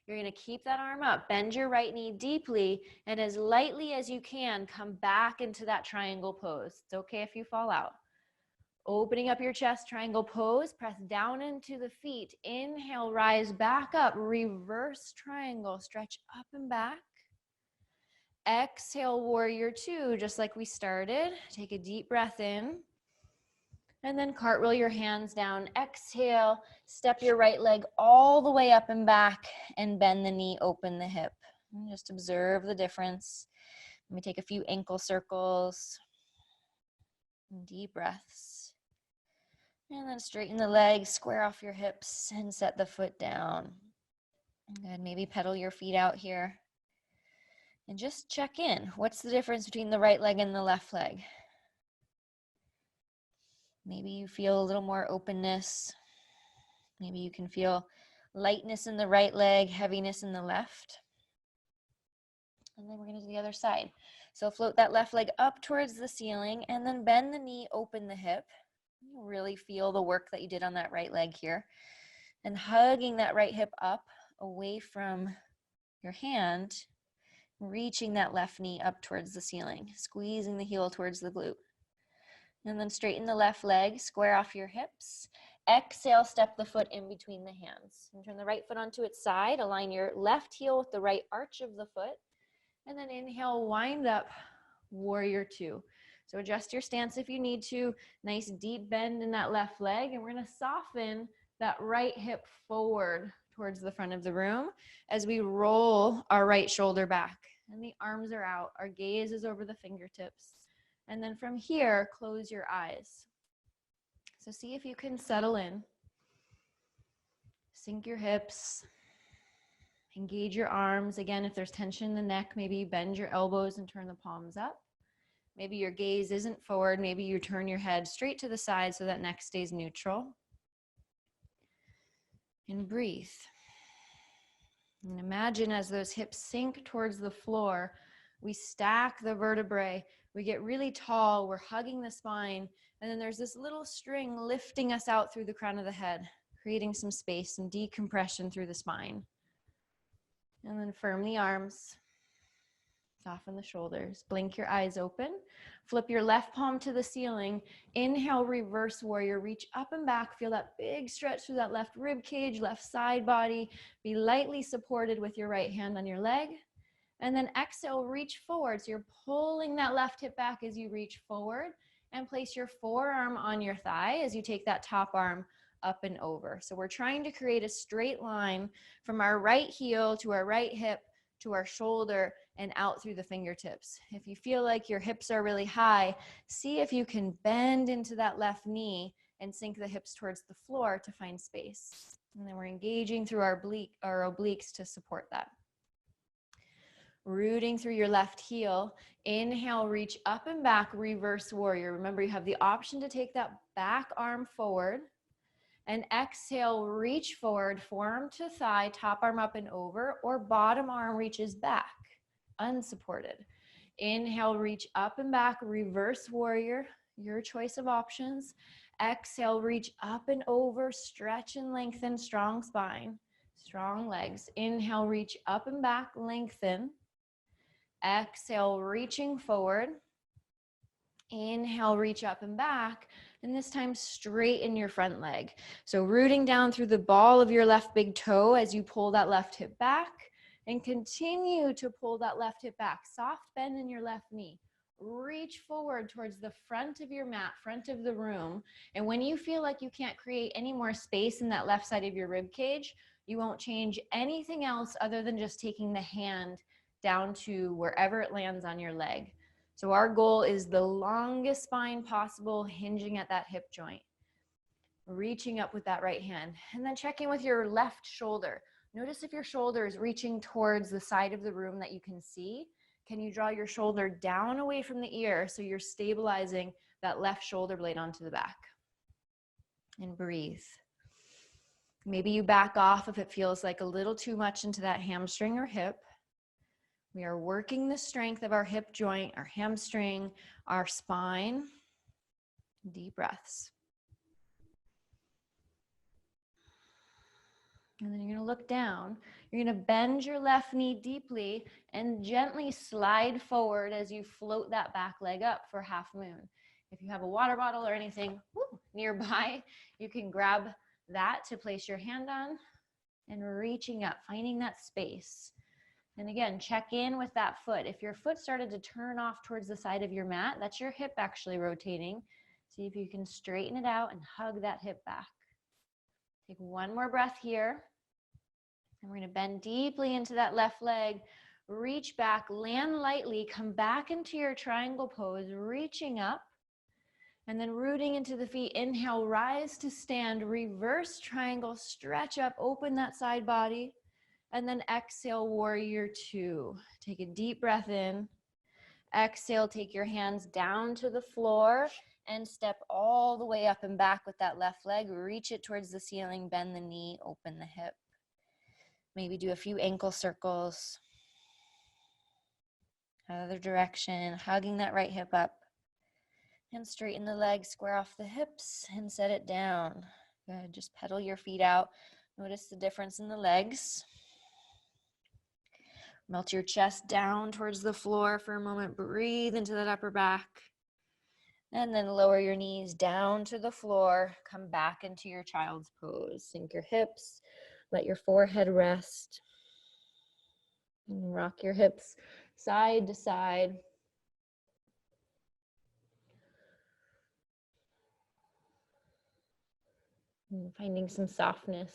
You're going to keep that arm up. Bend your right knee deeply, and as lightly as you can, come back into that triangle pose. It's okay if you fall out. Opening up your chest, triangle pose. Press down into the feet. Inhale, rise back up. Reverse triangle. Stretch up and back. Exhale, warrior two, just like we started. Take a deep breath in. And then cartwheel your hands down. Exhale, step your right leg all the way up and back and bend the knee, open the hip. And just observe the difference. Let me take a few ankle circles. Deep breaths. And then straighten the legs, square off your hips, and set the foot down. Good, maybe pedal your feet out here. And just check in. What's the difference between the right leg and the left leg? Maybe you feel a little more openness. Maybe you can feel lightness in the right leg, heaviness in the left. And then we're going to do the other side. So float that left leg up towards the ceiling and then bend the knee, open the hip. You'll really feel the work that you did on that right leg here. And hugging that right hip up away from your hand, reaching that left knee up towards the ceiling, squeezing the heel towards the glute. And then straighten the left leg, square off your hips. Exhale, step the foot in between the hands. And turn the right foot onto its side. Align your left heel with the right arch of the foot. And then inhale, wind up, warrior two. So adjust your stance if you need to. Nice deep bend in that left leg. And we're going to soften that right hip forward towards the front of the room as we roll our right shoulder back. And the arms are out. Our gaze is over the fingertips. And then from here, close your eyes. So see if you can settle in. Sink your hips. Engage your arms. Again, if there's tension in the neck, maybe bend your elbows and turn the palms up. Maybe your gaze isn't forward. Maybe you turn your head straight to the side so that neck stays neutral. And breathe. And imagine as those hips sink towards the floor, we stack the vertebrae. We get really tall, we're hugging the spine, and then there's this little string lifting us out through the crown of the head, creating some space, some decompression through the spine. And then firm the arms, soften the shoulders, blink your eyes open, flip your left palm to the ceiling, inhale, reverse warrior, reach up and back, feel that big stretch through that left rib cage, left side body, be lightly supported with your right hand on your leg. And then exhale, reach forward. So you're pulling that left hip back as you reach forward and place your forearm on your thigh as you take that top arm up and over. So we're trying to create a straight line from our right heel to our right hip to our shoulder and out through the fingertips. If you feel like your hips are really high, see if you can bend into that left knee and sink the hips towards the floor to find space. And then we're engaging through our obliques to support that. Rooting through your left heel. Inhale, reach up and back, reverse warrior. Remember, you have the option to take that back arm forward. And exhale, reach forward, forearm to thigh, top arm up and over, or bottom arm reaches back, unsupported. Inhale, reach up and back, reverse warrior, your choice of options. Exhale, reach up and over, stretch and lengthen, strong spine, strong legs. Inhale, reach up and back, lengthen. Exhale, reaching forward. Inhale, reach up and back. And this time straighten your front leg. So rooting down through the ball of your left big toe as you pull that left hip back and continue to pull that left hip back. Soft bend in your left knee. Reach forward towards the front of your mat, front of the room. And when you feel like you can't create any more space in that left side of your rib cage, you won't change anything else other than just taking the hand down to wherever it lands on your leg. So our goal is the longest spine possible, hinging at that hip joint. Reaching up with that right hand. And then checking with your left shoulder. Notice if your shoulder is reaching towards the side of the room that you can see. Can you draw your shoulder down away from the ear so you're stabilizing that left shoulder blade onto the back? And breathe. Maybe you back off if it feels like a little too much into that hamstring or hip. We are working the strength of our hip joint, our hamstring, our spine. Deep breaths. And then you're going to look down. You're going to bend your left knee deeply and gently slide forward as you float that back leg up for half moon. If you have a water bottle or anything nearby, you can grab that to place your hand on and reaching up, finding that space. And again, check in with that foot. If your foot started to turn off towards the side of your mat, that's your hip actually rotating. See if you can straighten it out and hug that hip back. Take one more breath here. And we're going to bend deeply into that left leg. Reach back, land lightly, come back into your triangle pose, reaching up. And then rooting into the feet. Inhale, rise to stand, reverse triangle, stretch up, open that side body. And then exhale, warrior two. Take a deep breath in. Exhale, take your hands down to the floor and step all the way up and back with that left leg. Reach it towards the ceiling, bend the knee, open the hip. Maybe do a few ankle circles. Other direction, hugging that right hip up. And straighten the legs, square off the hips, and set it down. Good, just pedal your feet out. Notice the difference in the legs. Melt your chest down towards the floor for a moment. Breathe into that upper back. And then lower your knees down to the floor. Come back into your child's pose. Sink your hips. Let your forehead rest. And rock your hips side to side. And finding some softness.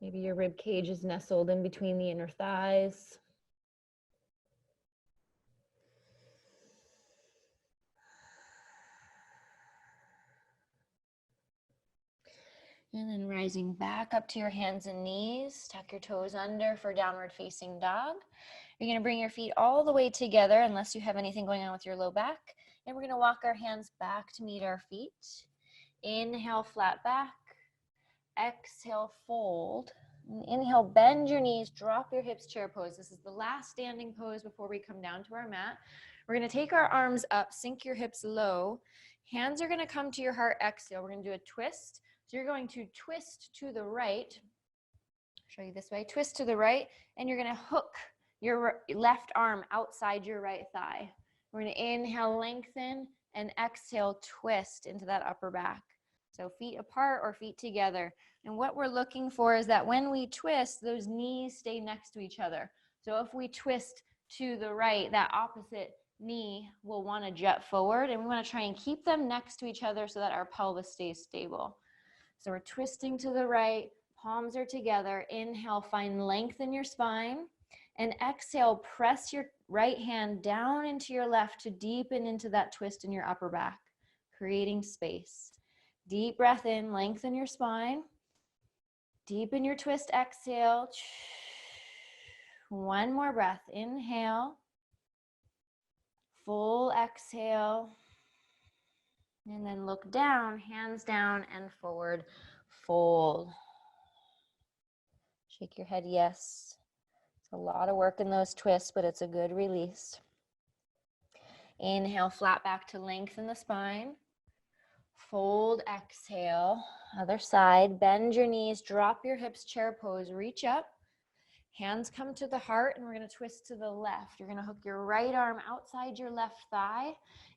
Maybe your rib cage is nestled in between the inner thighs. And then rising back up to your hands and knees. Tuck your toes under for downward facing dog. You're going to bring your feet all the way together unless you have anything going on with your low back. And we're going to walk our hands back to meet our feet. Inhale, flat back. Exhale, fold. And inhale, bend your knees, drop your hips, chair pose. This is the last standing pose before we come down to our mat. We're going to take our arms up, sink your hips low. Hands are going to come to your heart, exhale. We're going to do a twist. So you're going to twist to the right. I'll show you this way. Twist to the right, and you're going to hook your left arm outside your right thigh. We're going to inhale, lengthen, and exhale, twist into that upper back. So feet apart or feet together. And what we're looking for is that when we twist, those knees stay next to each other. So if we twist to the right, that opposite knee will want to jut forward, and we want to try and keep them next to each other so that our pelvis stays stable. So we're twisting to the right, palms are together. Inhale, find length in your spine. And exhale, press your right hand down into your left to deepen into that twist in your upper back, creating space. Deep breath in, lengthen your spine. Deepen your twist, exhale. One more breath, inhale. Full exhale. And then look down, hands down and forward, fold. Shake your head, yes. It's a lot of work in those twists, but it's a good release. Inhale, flat back to lengthen the spine. Fold, exhale. Other side, bend your knees, drop your hips, chair pose, reach up. Hands come to the heart, and we're going to twist to the left. You're going to hook your right arm outside your left thigh.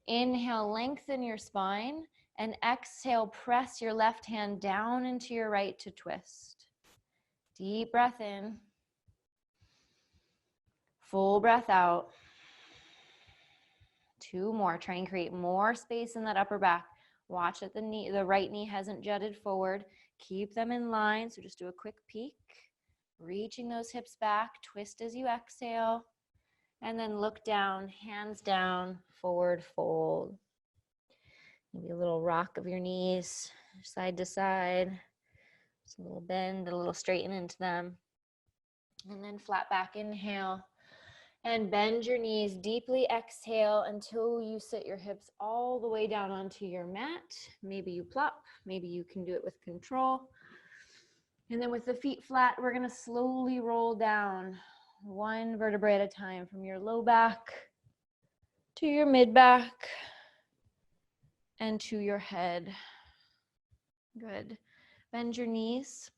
Inhale, lengthen your spine, and exhale, press your left hand down into your right to twist. Deep breath in. Full breath out. Two more. Try and create more space in that upper back. Watch that the right knee hasn't jutted forward. Keep them in line, so just do a quick peek. Reaching those hips back, twist as you exhale, and then look down, hands down, forward fold. Maybe a little rock of your knees, side to side. Just a little bend, a little straighten into them. And then flat back, inhale, and bend your knees, deeply exhale until you sit your hips all the way down onto your mat. Maybe you plop, maybe you can do it with control. And then with the feet flat, we're going to slowly roll down one vertebrae at a time from your low back to your mid back and to your head. Good. Bend your knees.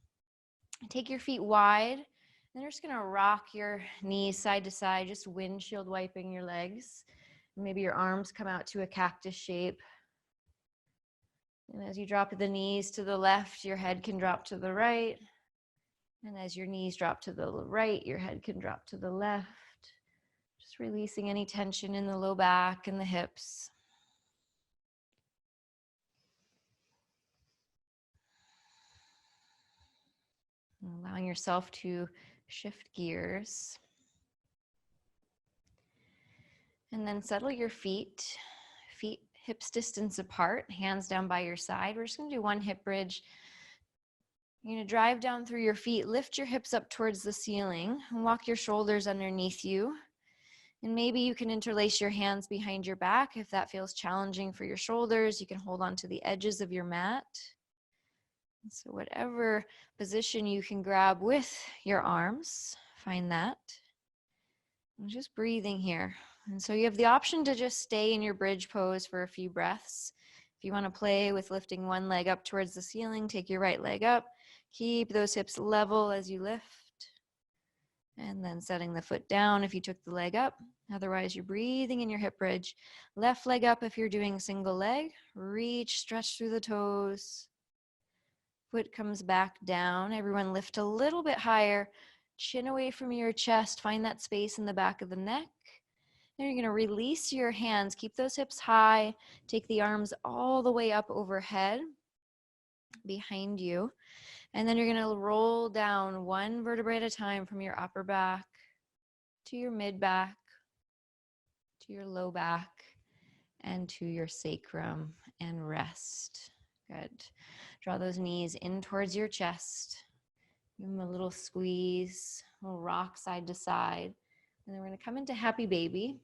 Take your feet wide. And you're just going to rock your knees side to side, just windshield wiping your legs. Maybe your arms come out to a cactus shape. And as you drop the knees to the left, your head can drop to the right. And as your knees drop to the right, your head can drop to the left. Just releasing any tension in the low back and the hips. And allowing yourself to shift gears. And then settle your feet. Feet hips distance apart, hands down by your side. We're just going to do one hip bridge. You're going to drive down through your feet, lift your hips up towards the ceiling, and walk your shoulders underneath you. And maybe you can interlace your hands behind your back. If that feels challenging for your shoulders, you can hold on to the edges of your mat. So whatever position you can grab with your arms, find that. And just breathing here. And so you have the option to just stay in your bridge pose for a few breaths. If you want to play with lifting one leg up towards the ceiling, take your right leg up. Keep those hips level as you lift. And then setting the foot down if you took the leg up. Otherwise, you're breathing in your hip bridge. Left leg up if you're doing single leg. Reach, stretch through the toes. Foot comes back down. Everyone lift a little bit higher. Chin away from your chest. Find that space in the back of the neck. Then you're going to release your hands. Keep those hips high. Take the arms all the way up overhead behind you. And then you're going to roll down one vertebrae at a time from your upper back to your mid back, to your low back, and to your sacrum, and rest. Good. Draw those knees in towards your chest. Give them a little squeeze, a little rock side to side. And then we're going to come into happy baby.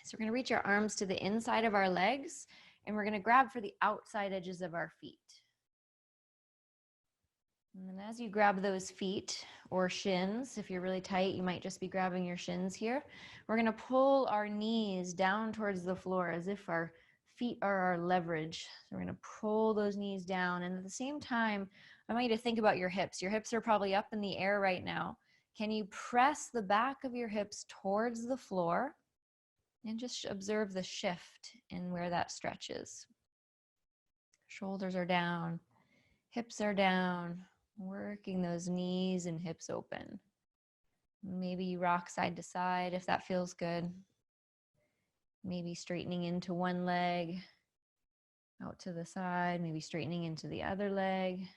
So we're going to reach our arms to the inside of our legs, and we're going to grab for the outside edges of our feet. And then as you grab those feet or shins, if you're really tight, you might just be grabbing your shins here. We're going to pull our knees down towards the floor as if our feet are our leverage. So we're going to pull those knees down. And at the same time, I want you to think about your hips. Your hips are probably up in the air right now. Can you press the back of your hips towards the floor and just observe the shift in where that stretches? Shoulders are down, hips are down. Working those knees and hips open. Maybe you rock side to side if that feels good. Maybe straightening into one leg, out to the side, maybe straightening into the other leg.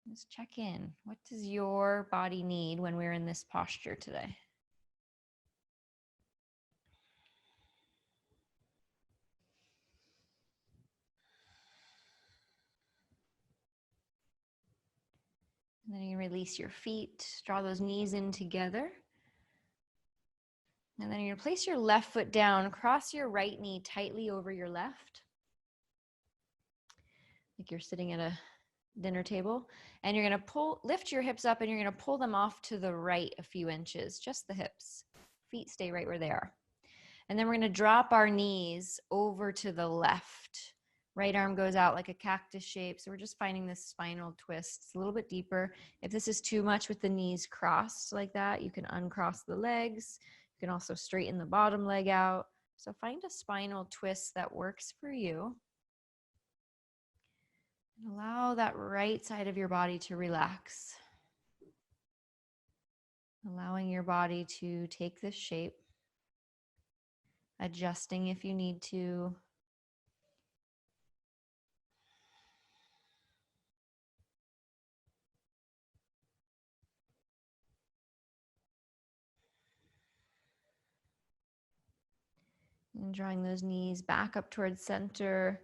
Just check in. What does your body need when we're in this posture today? And then you release your feet, draw those knees in together. And then you're going to place your left foot down, cross your right knee tightly over your left. Like you're sitting at a dinner table. And you're going to lift your hips up, and you're going to pull them off to the right a few inches, just the hips. Feet stay right where they are. And then we're going to drop our knees over to the left. Right arm goes out like a cactus shape. So we're just finding this spinal twist. It's a little bit deeper. If this is too much with the knees crossed like that, you can uncross the legs. You can also straighten the bottom leg out. So find a spinal twist that works for you. And allow that right side of your body to relax. Allowing your body to take this shape. Adjusting if you need to. And drawing those knees back up towards center.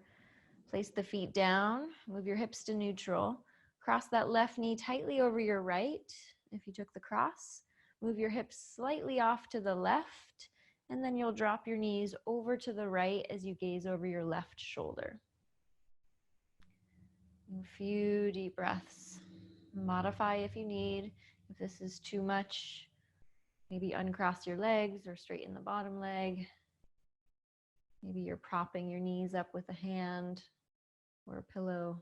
Place the feet down. Move your hips to neutral. Cross that left knee tightly over your right. If you took the cross, move your hips slightly off to the left. And then you'll drop your knees over to the right as you gaze over your left shoulder. A few deep breaths. Modify if you need. If this is too much, maybe uncross your legs or straighten the bottom leg. Maybe you're propping your knees up with a hand or a pillow.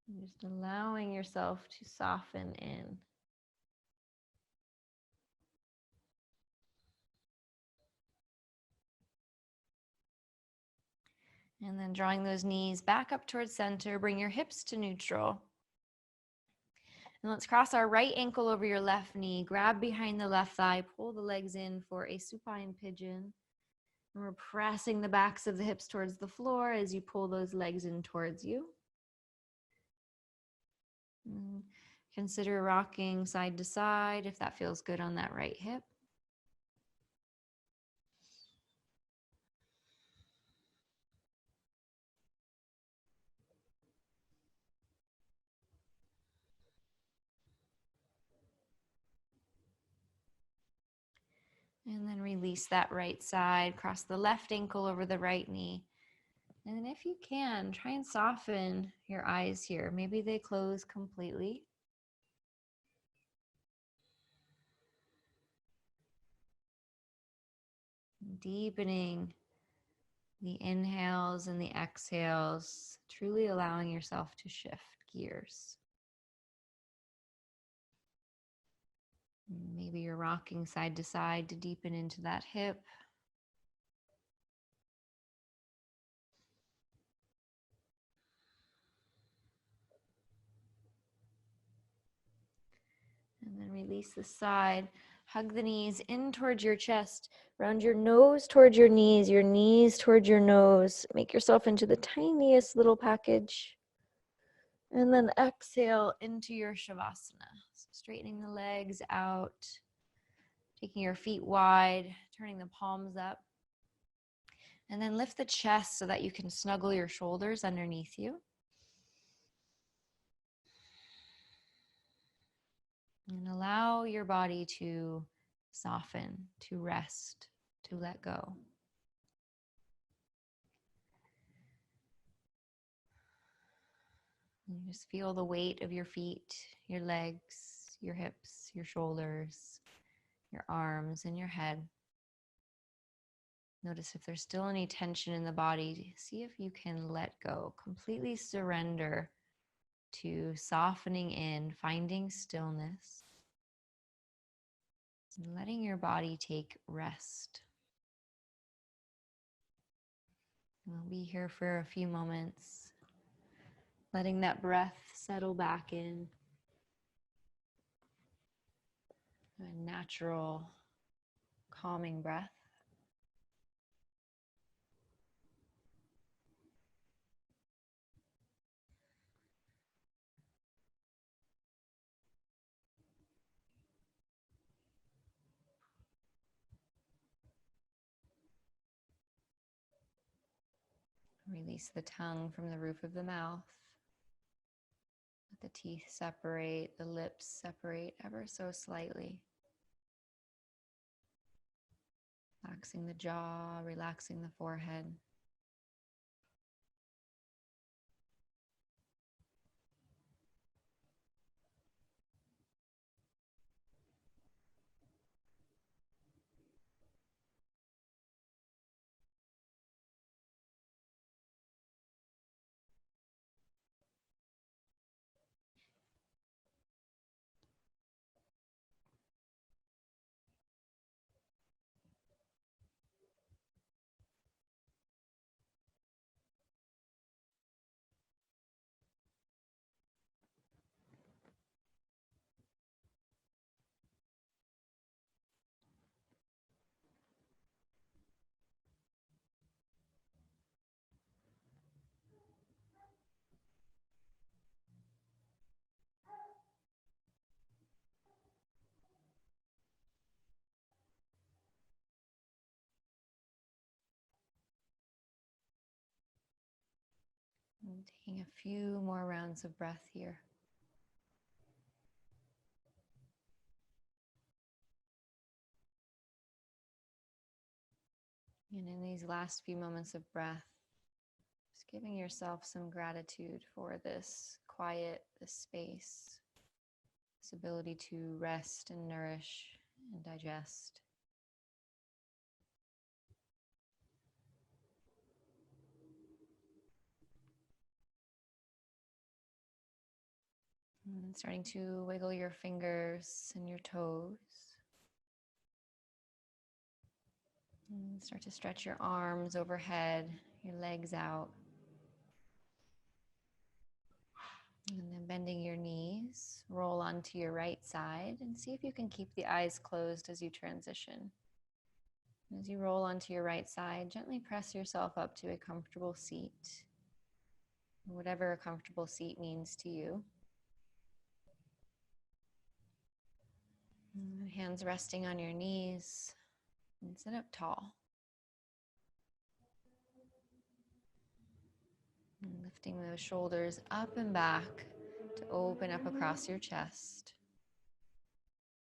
And just allowing yourself to soften in. And then drawing those knees back up towards center, bring your hips to neutral. And let's cross our right ankle over your left knee, grab behind the left thigh, pull the legs in for a supine pigeon. And we're pressing the backs of the hips towards the floor as you pull those legs in towards you. And consider rocking side to side if that feels good on that right hip. And then release that right side, cross the left ankle over the right knee. And then if you can, try and soften your eyes here. Maybe they close completely. Deepening the inhales and the exhales, truly allowing yourself to shift gears. Maybe you're rocking side to side to deepen into that hip. And then release the side. Hug the knees in towards your chest. Round your nose towards your knees towards your nose. Make yourself into the tiniest little package. And then exhale into your Shavasana. So straightening the legs out, taking your feet wide, turning the palms up. And then lift the chest so that you can snuggle your shoulders underneath you. And allow your body to soften, to rest, to let go. And just feel the weight of your feet, your legs, your hips, your shoulders, your arms, and your head. Notice if there's still any tension in the body. See if you can let go, completely surrender to softening in, finding stillness, and letting your body take rest. We'll be here for a few moments, letting that breath settle back in. A natural, calming breath. Release the tongue from the roof of the mouth. Let the teeth separate, the lips separate ever so slightly. Relaxing the jaw, relaxing the forehead. And taking a few more rounds of breath here. And in these last few moments of breath, just giving yourself some gratitude for this quiet, this space, this ability to rest and nourish and digest. And starting to wiggle your fingers and your toes. And start to stretch your arms overhead, your legs out. And then bending your knees, roll onto your right side and see if you can keep the eyes closed as you transition. As you roll onto your right side, gently press yourself up to a comfortable seat, whatever a comfortable seat means to you. And hands resting on your knees, and sit up tall. And lifting those shoulders up and back to open up across your chest.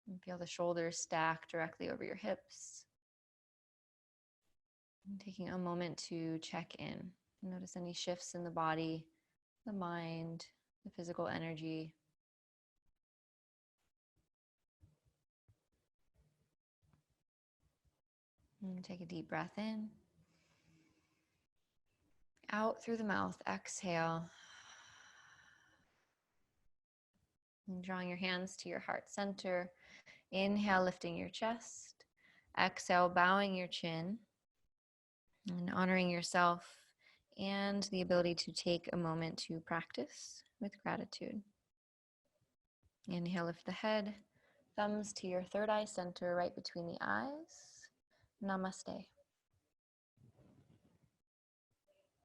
And feel the shoulders stack directly over your hips. And taking a moment to check in. Notice any shifts in the body, the mind, the physical energy. And take a deep breath in. Out through the mouth, exhale. And drawing your hands to your heart center. Inhale, lifting your chest. Exhale, bowing your chin. And honoring yourself and the ability to take a moment to practice with gratitude. Inhale, lift the head. Thumbs to your third eye center, right between the eyes. Namaste.